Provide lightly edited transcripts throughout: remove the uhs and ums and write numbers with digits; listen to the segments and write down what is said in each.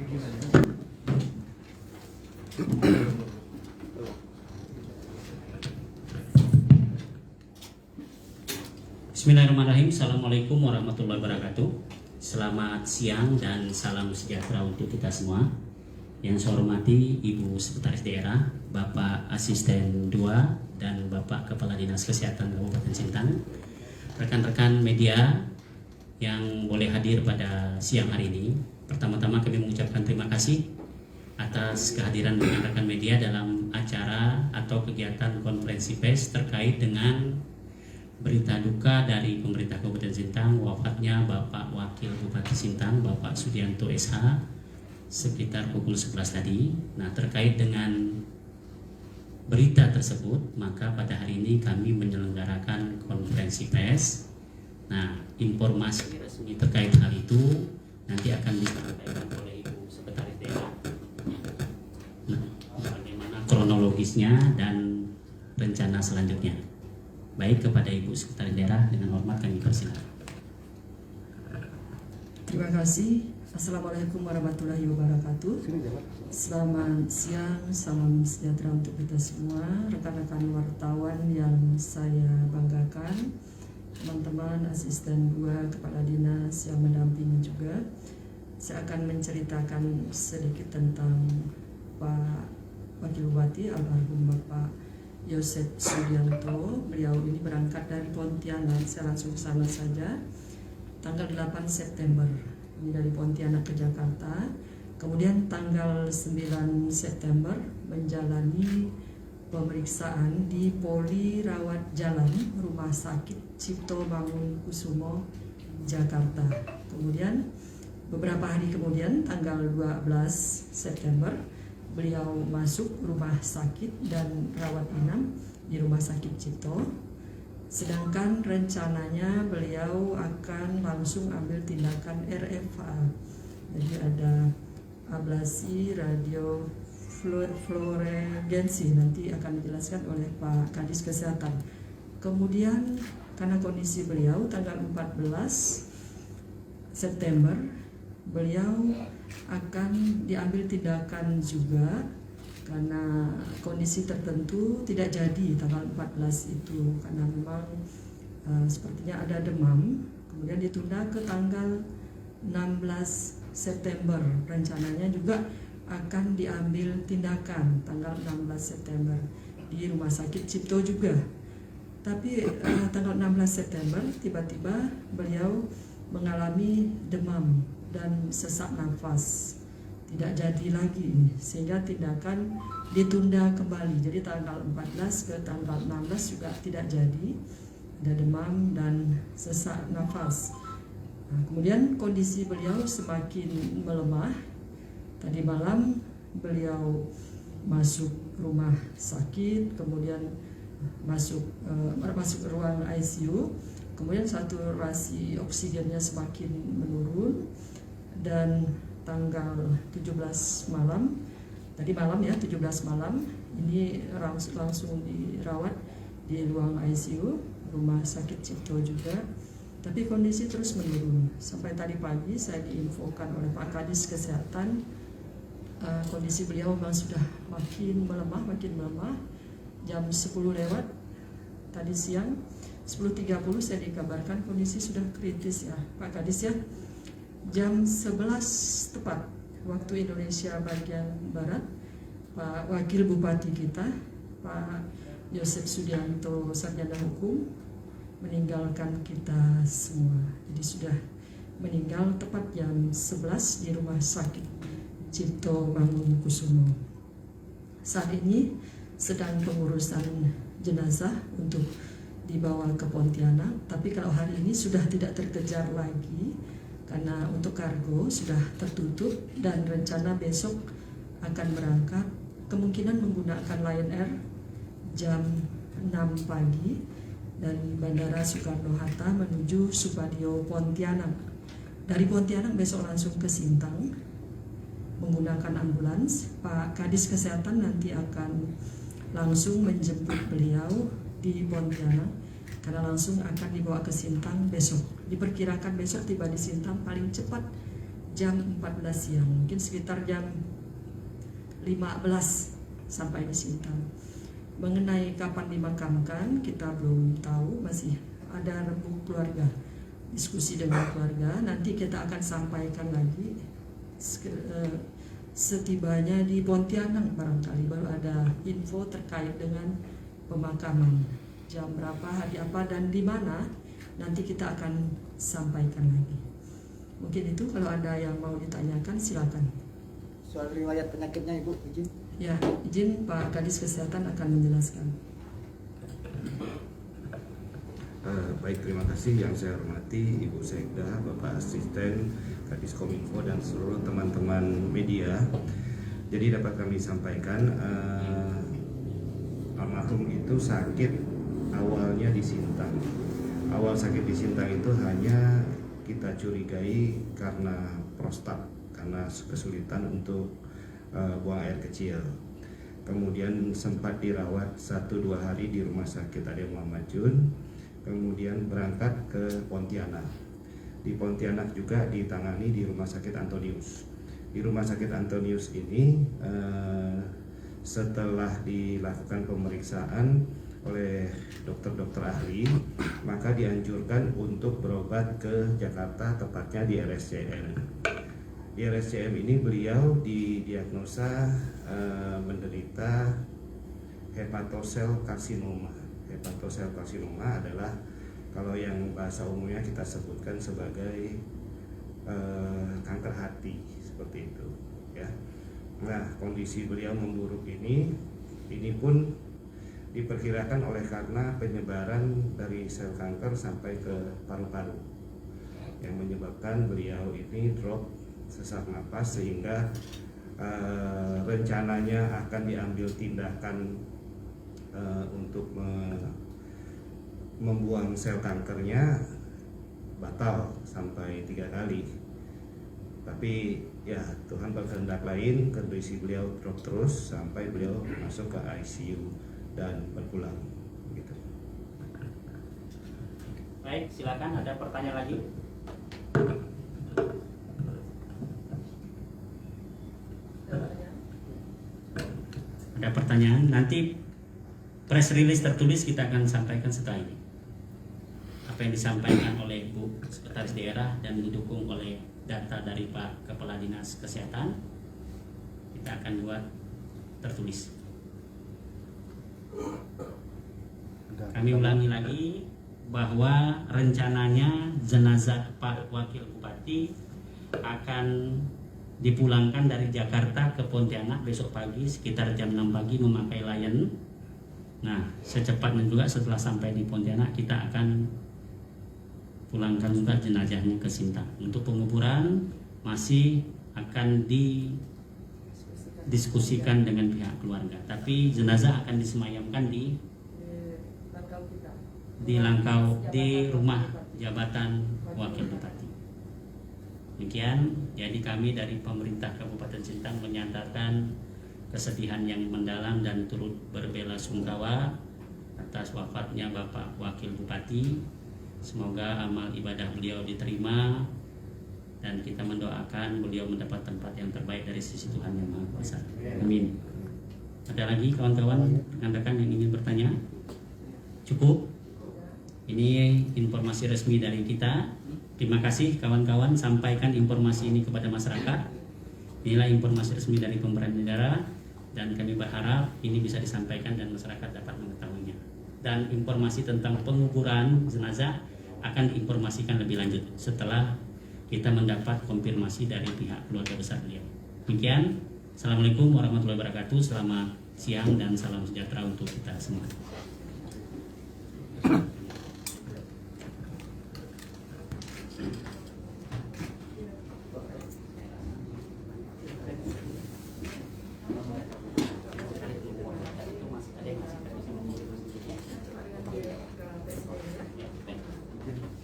Bismillahirrahmanirrahim. Assalamualaikum warahmatullahi wabarakatuh. Selamat siang dan salam sejahtera untuk kita semua. Yang saya hormati Ibu Sekretaris Daerah, Bapak Asisten 2 dan Bapak Kepala Dinas Kesehatan Kabupaten Sintang, rekan-rekan media yang boleh hadir pada siang hari ini. Pertama-tama kami mengucapkan terima kasih atas kehadiran rekan-rekan media dalam acara atau kegiatan konferensi pers terkait dengan berita duka dari pemerintah Kabupaten Sintang, wafatnya Bapak Wakil Bupati Sintang, Bapak Sudianto SH, sekitar pukul 11 tadi. Nah, terkait dengan berita tersebut, maka pada hari ini kami menyelenggarakan konferensi pers. Nah, informasi resmi terkait hal itu nanti akan disampaikan oleh Ibu Sekretaris Daerah. Nah, bagaimana kronologisnya dan rencana selanjutnya. Baik, kepada Ibu Sekretaris Daerah dengan hormat kami persilakan. Terima kasih. Assalamualaikum warahmatullahi wabarakatuh. Selamat siang, salam sejahtera untuk kita semua, rekan-rekan wartawan yang saya banggakan, teman-teman asisten 2 kepala dinas yang mendampingi juga. Saya akan menceritakan sedikit tentang Pak Wakil Bupati almarhum Bapak Yosep Sudianto. Beliau ini berangkat dari Pontianak, saya langsung ke sana saja. Tanggal 8 September ini dari Pontianak ke Jakarta. Kemudian tanggal 9 September menjalani pemeriksaan di Poli Rawat Jalan Rumah Sakit Cipto Mangunkusumo, Jakarta. Kemudian beberapa hari kemudian tanggal 12 September beliau masuk rumah sakit dan rawat inap di Rumah Sakit Cipto. Sedangkan rencananya beliau akan langsung ambil tindakan RFA. Jadi ada ablasi radio fluoresgensi, nanti akan dijelaskan oleh Pak Kadis Kesehatan. Kemudian karena kondisi beliau tanggal 14 September beliau akan diambil tindakan juga karena kondisi tertentu tidak jadi tanggal 14 itu karena memang sepertinya ada demam. Kemudian ditunda ke tanggal 16 September. Rencananya juga akan diambil tindakan tanggal 16 September di Rumah Sakit Cipto juga. Tapi tanggal 16 September tiba-tiba beliau mengalami demam dan sesak nafas, tidak jadi lagi, sehingga tindakan ditunda kembali. Jadi tanggal 14 ke tanggal 16 juga tidak jadi, ada demam dan sesak nafas. Nah, kemudian kondisi beliau semakin melemah. Tadi malam beliau masuk rumah sakit, kemudian masuk ruang ICU, kemudian saturasi oksigennya semakin menurun. Dan tanggal 17 malam, tadi malam ya, 17 malam ini langsung dirawat di ruang ICU Rumah Sakit Cipto juga. Tapi kondisi terus menurun. Sampai tadi pagi saya diinfokan oleh Pak Kadis Kesehatan, kondisi beliau memang sudah makin melemah. Jam 10 lewat tadi siang 10.30 saya dikabarkan kondisi sudah kritis ya Pak Kadis ya. Jam 11 tepat waktu Indonesia bagian Barat, Pak Wakil Bupati kita, Pak Yosep Sudianto Sarjana Hukum, meninggalkan kita semua. Jadi sudah meninggal tepat jam 11 di Rumah Sakit Cipto Mangunkusumo. Saat ini sedang pengurusan jenazah untuk dibawa ke Pontianak, tapi kalau hari ini sudah tidak terkejar lagi karena untuk kargo sudah tertutup dan rencana besok akan berangkat kemungkinan menggunakan Lion Air jam 6 pagi dari Bandara Soekarno-Hatta menuju Supadio Pontianak. Dari Pontianak besok langsung ke Sintang menggunakan ambulans. Pak Kadis Kesehatan nanti akan langsung menjemput beliau di Pontianak karena langsung akan dibawa ke Sintang besok. Diperkirakan besok tiba di Sintang paling cepat jam 14 siang, mungkin sekitar jam 15 sampai di sekitar. Mengenai kapan dimakamkan kita belum tahu, masih ada rembuk keluarga, diskusi dengan keluarga. Nanti kita akan sampaikan lagi setibanya di Pontianak, barangkali baru ada info terkait dengan pemakaman, jam berapa, hari apa, dan di mana, nanti kita akan sampaikan lagi. Mungkin itu, kalau ada yang mau ditanyakan silakan. Soal riwayat penyakitnya Ibu, izin. Ya, izin Pak Kadis Kesehatan akan menjelaskan. Baik, terima kasih. Yang saya hormati Ibu Sekda, Bapak Asisten Kadis Kominfo, dan seluruh teman-teman media. Jadi dapat kami sampaikan, almarhum itu sakit awalnya di Sintang. Awal sakit di Sintang itu hanya kita curigai karena prostat, karena kesulitan untuk buang air kecil. Kemudian sempat dirawat 1-2 hari di rumah sakit Ade Muhammad Jun. Kemudian berangkat ke Pontianak. Di Pontianak juga ditangani di Rumah Sakit Antonius. Di Rumah Sakit Antonius ini setelah dilakukan pemeriksaan oleh dokter-dokter ahli, maka dianjurkan untuk berobat ke Jakarta, tepatnya di RSCM. Di RSCM ini beliau didiagnosa menderita hepatosel karsinoma. Hepatosel karsinoma adalah, kalau yang bahasa umumnya kita sebutkan sebagai kanker hati, seperti itu ya. Nah, kondisi beliau memburuk ini pun diperkirakan oleh karena penyebaran dari sel kanker sampai ke paru-paru, yang menyebabkan beliau ini drop sesak napas, sehingga rencananya akan diambil tindakan untuk membuang sel kankernya batal sampai 3 kali. Tapi ya Tuhan berkehendak lain, kondisi beliau drop terus sampai beliau masuk ke ICU dan berpulang gitu. Baik, silakan, ada pertanyaan lagi? Ada pertanyaan? Nanti press release tertulis kita akan sampaikan setelah ini. Apa yang disampaikan oleh Bu Sekretaris Daerah dan didukung oleh data dari Pak Kepala Dinas Kesehatan, kita akan buat tertulis. Kami ulangi lagi bahwa rencananya jenazah Pak Wakil Bupati akan dipulangkan dari Jakarta ke Pontianak besok pagi sekitar jam 6 pagi memakai Lion. Nah, secepatnya juga setelah sampai di Pontianak kita akan pulangkan juga jenazahnya ke Sintang. Untuk penguburan masih akan didiskusikan dengan pihak keluarga. Tapi jenazah akan disemayamkan di Langkau, di rumah jabatan Wakil Bupati. Demikian, jadi kami dari pemerintah Kabupaten Sintang menyatakan kesedihan yang mendalam dan turut berbela-sungkawa atas wafatnya Bapak Wakil Bupati. Semoga amal ibadah beliau diterima dan kita mendoakan beliau mendapat tempat yang terbaik dari sisi Tuhan Yang Maha Kuasa. Amin. Ada lagi kawan-kawan rekan-rekan yang ingin bertanya? Cukup? Ini informasi resmi dari kita. Terima kasih kawan-kawan, sampaikan informasi ini kepada masyarakat. Inilah informasi resmi dari pemerintah daerah dan kami berharap ini bisa disampaikan dan masyarakat dapat mengetahuinya. Dan informasi tentang penguburan jenazah akan diinformasikan lebih lanjut setelah kita mendapat konfirmasi dari pihak keluarga besar beliau. Demikian, Assalamualaikum warahmatullahi wabarakatuh. Selamat siang dan salam sejahtera untuk kita semua.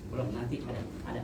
Belum, nanti ada.